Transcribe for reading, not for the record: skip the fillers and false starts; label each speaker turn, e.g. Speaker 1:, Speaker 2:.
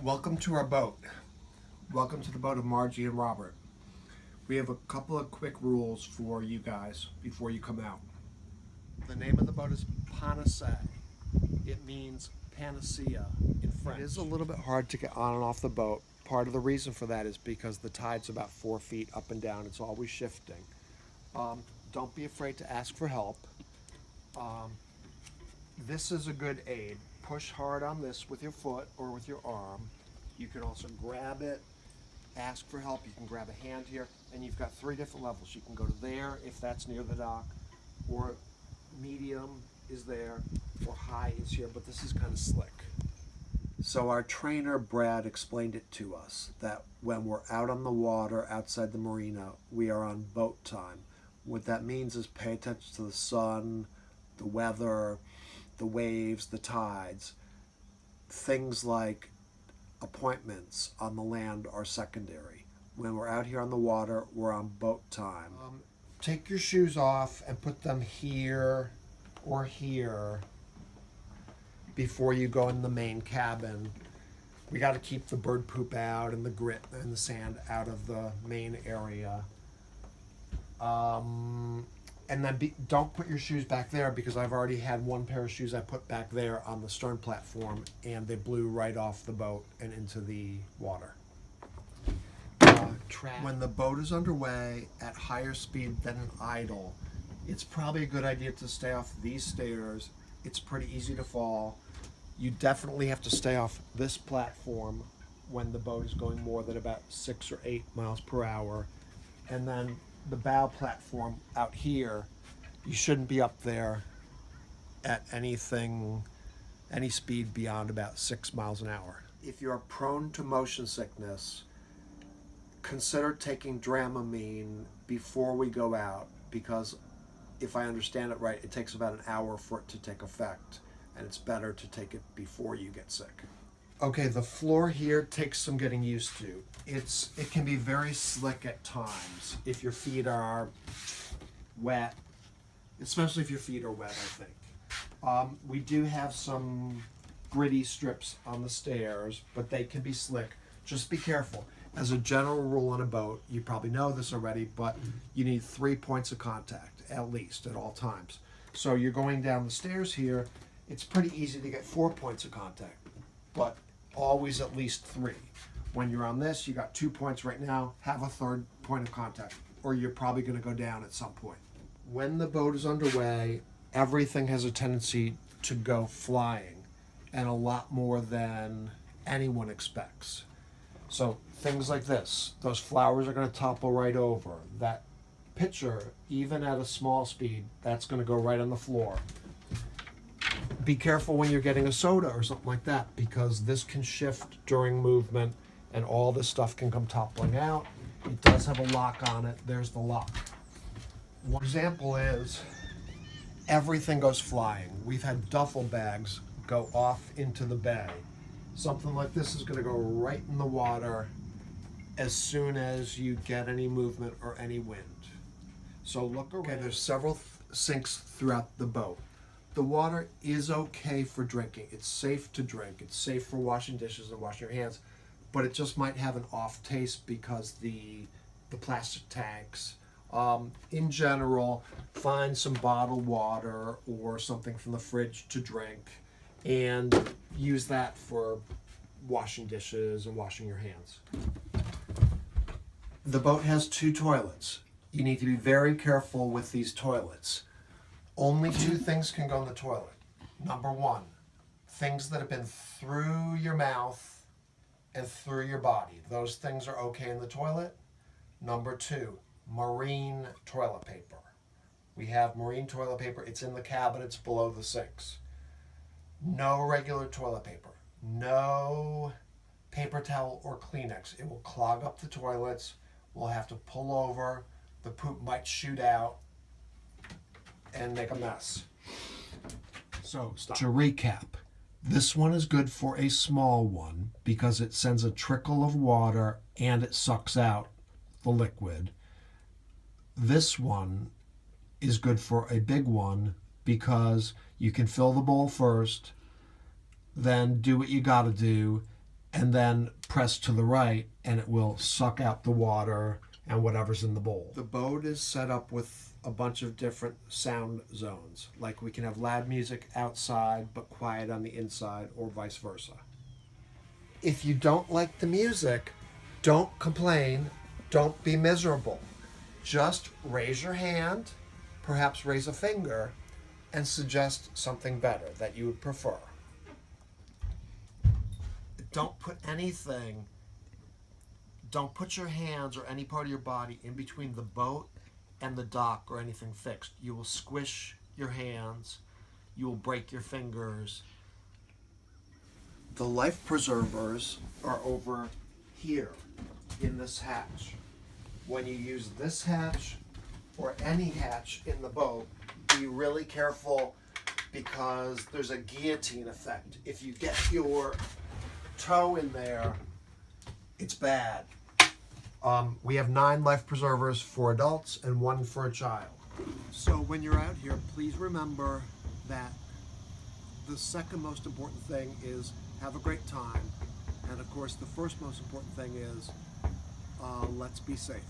Speaker 1: Welcome to our boat. Welcome to the boat of Margie and Robert. We have a couple of quick rules for you guys before you come out. The name of the boat is Panacee. It means panacea in French. It is a little bit hard to get on and off the boat. Part of the reason for that is because the tide's about 4 feet up and down. It's always shifting. Don't be afraid to ask for help. This is a good aid. Push hard on this with your foot or with your arm. You can also grab it, ask for help. You can grab a hand here, and you've got 3 different levels. You can go to there if that's near the dock, or medium is there, or high is here, but this is kind of slick. So our trainer, Brad, explained it to us that when we're out on the water outside the marina, we are on boat time. What that means is pay attention to the sun, the weather, the waves, the tides. Things like appointments on the land are secondary. When we're out here on the water, we're on boat time. Take your shoes off and put them here or here before you go in the main cabin. We got to keep the bird poop out and the grit and the sand out of the main area. And then don't put your shoes back there, because I've already had one pair of shoes I put back there on the stern platform and they blew right off the boat and into the water. When the boat is underway at higher speed than an idle, it's probably a good idea to stay off these stairs. It's pretty easy to fall. You definitely have to stay off this platform when the boat is going more than about 6 or 8 miles per hour. And then the bow platform out here, you shouldn't be up there at any speed beyond about 6 miles an hour. If you're prone to motion sickness, consider taking Dramamine before we go out, because if I understand it right, it takes about an hour for it to take effect, and it's better to take it before you get sick. Okay, the floor here takes some getting used to. It can be very slick at times if your feet are wet, especially if your feet are wet, I think. We do have some gritty strips on the stairs, but they can be slick. Just be careful. As a general rule on a boat, you probably know this already, but you need 3 points of contact, at least, at all times. So you're going down the stairs here, it's pretty easy to get 4 points of contact, but always at least 3. When you're on this, you got 2 points right now, have a 3rd point of contact, or you're probably going to go down at some point. When the boat is underway, everything has a tendency to go flying, and a lot more than anyone expects. So things like this, those flowers are going to topple right over. That pitcher, even at a small speed, that's going to go right on the floor. Be careful when you're getting a soda or something like that, because this can shift during movement and all this stuff can come toppling out. It does have a lock on it. There's the lock. One example is everything goes flying. We've had duffel bags go off into the bay. Something like this is going to go right in the water as soon as you get any movement or any wind. So look around. Okay, there's several sinks throughout the boat. The water is okay for drinking. It's safe to drink. It's safe for washing dishes and washing your hands, but it just might have an off taste because the plastic tanks. In general, find some bottled water or something from the fridge to drink and use that for washing dishes and washing your hands. The boat has 2 toilets. You need to be very careful with these toilets. Only 2 things can go in the toilet. Number 1, things that have been through your mouth and through your body. Those things are okay in the toilet. Number 2, marine toilet paper. We have marine toilet paper. It's in the cabinets below the sinks. No regular toilet paper. No paper towel or Kleenex. It will clog up the toilets. We'll have to pull over. The poop might shoot out and make a mess. So to recap, this one is good for a small one because it sends a trickle of water and it sucks out the liquid. This one is good for a big one because you can fill the bowl first, then do what you got to do, and then press to the right, and it will suck out the water and whatever's in the bowl. The boat is set up with a bunch of different sound zones. Like we can have loud music outside but quiet on the inside, or vice versa. If you don't like the music, don't complain, don't be miserable. Just raise your hand, perhaps raise a finger, and suggest something better that you would prefer. Don't put your hands or any part of your body in between the boat and the dock or anything fixed. You will squish your hands, you will break your fingers. The life preservers are over here in this hatch. When you use this hatch or any hatch in the boat, be really careful because there's a guillotine effect. If you get your toe in there, it's bad. We have 9 life preservers for adults and 1 for a child. So when you're out here, please remember that the second most important thing is have a great time. And of course, the first most important thing is let's be safe.